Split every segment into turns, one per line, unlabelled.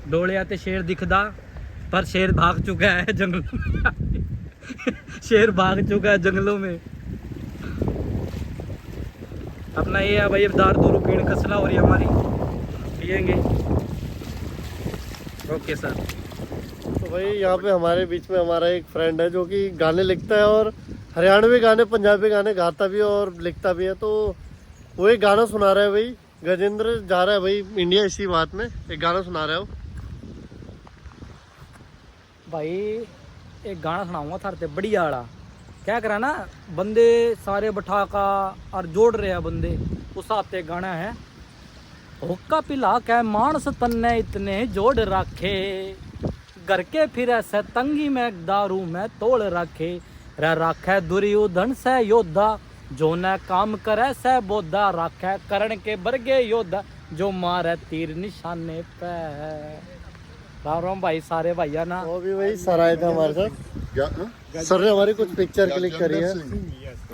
डोलिया ते शेर दिखदा पर शेर भाग चुका है जंगलों में। शेर भाग चुका है जंगलों में। अपना ये है भाई, दार दूर पीड़ कसला हो रही है हमारी, पियेंगे। Okay sir.
तो भाई यहाँ पे हमारे बीच में हमारा एक फ्रेंड है जो कि गाने लिखता है और हरियाणवी गाने, पंजाबी गाने गाता भी है और लिखता भी है। तो वो एक गाना सुना रहा है भाई। गजेंद्र जा रहा है भाई इंडिया इसी बात में, एक गाना सुना रहा है वो।
भाई एक गाना सुनाऊंगा थारे ते बढ़िया वाला। क्या करा ना, बंदे सारे बैठा का और जोड़ रहे हैं बंदे, उस हिसाब से गाना है। हुक्का पिला के मानस तन्ने इतने जोड़ रखे, घर के फिर ऐसे तंगी में दारू में तोड़ रखे, राखे दुर्योधन से योद्धा जो न काम करे से बोधा, राखे करण के बरगे योद्धा जो मारे तीर निशाने पे। राम राम भाई सारे भैया ना।
वो भी वही सर आए थे हमारे साथ। सर ने हमारी कुछ पिक्चर क्लिक करी है।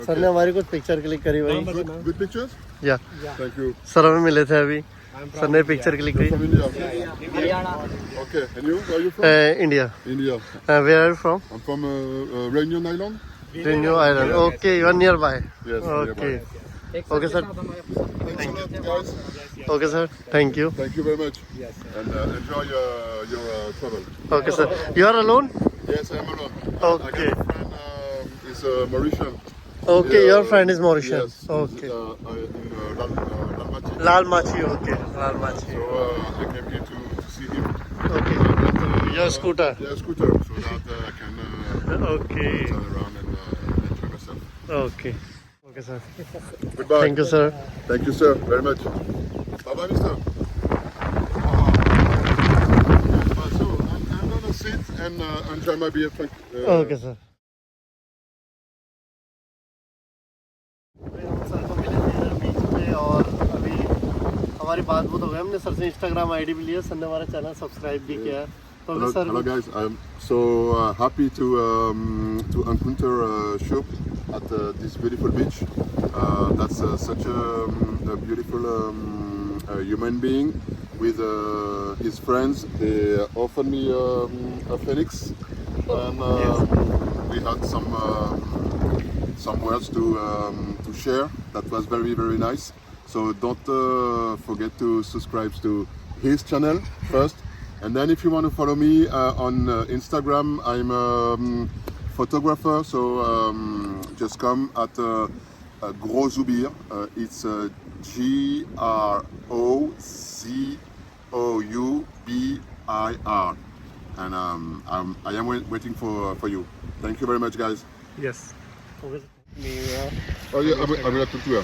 सर ने हमारी कुछ पिक्चर क्लिक करी भाई।
Good pictures?
या
Thank you.
सर हमें मिले थे अभी, सर ने पिक्चर क्लिक
From
करी।
India.
Haryana.
Okay. And you? Where are you from?
India.
India.
Where are you from?
I'm from Reunion Island.
New island. Okay, you are nearby.
Yes.
Okay
nearby.
Okay sir.
Thanks a lot, guys.
Okay sir, thank you.
Thank you very much. And enjoy your travel.
Okay sir, you are alone?
Yes, I am alone.
Okay.
I got a friend is Mauritian.
Okay, your friend is Mauritius.
Yes.
Okay,
In Dalmatia.
लाल माची। Okay, लाल माची।
So I came here to see him.
Okay, your scooter.
Yeah, scooter, so that I can
okay
turn around and enjoy myself.
Okay okay sir,
Goodbye.
Thank you sir.
Thank you, sir, very much. Bye bye, mister. So I'm gonna sit and enjoy my beer.
Okay sir. Sir को मिले थे इधर बीच पे और अभी हमारी बात बहुत हो गई। हमने सर से इंस्टाग्राम आईडी भी लिया, सर ने हमारा चैनल सब्सक्राइब भी किया है। तो अभी sir
Hello guys, I'm so happy to encounter Shoop at this beautiful beach. That's such a beautiful human being with his friends. They offered me a phoenix, and we had some words to share. That was very very nice. So don't forget to subscribe to his channel first. And then if you want to follow me on Instagram, I'm a photographer, so just come at Gros Zoubir. It's GROZOUBIR. And I am waiting for you. Thank you very much, guys.
Yes.
Oh yeah, I'm gonna talk to you.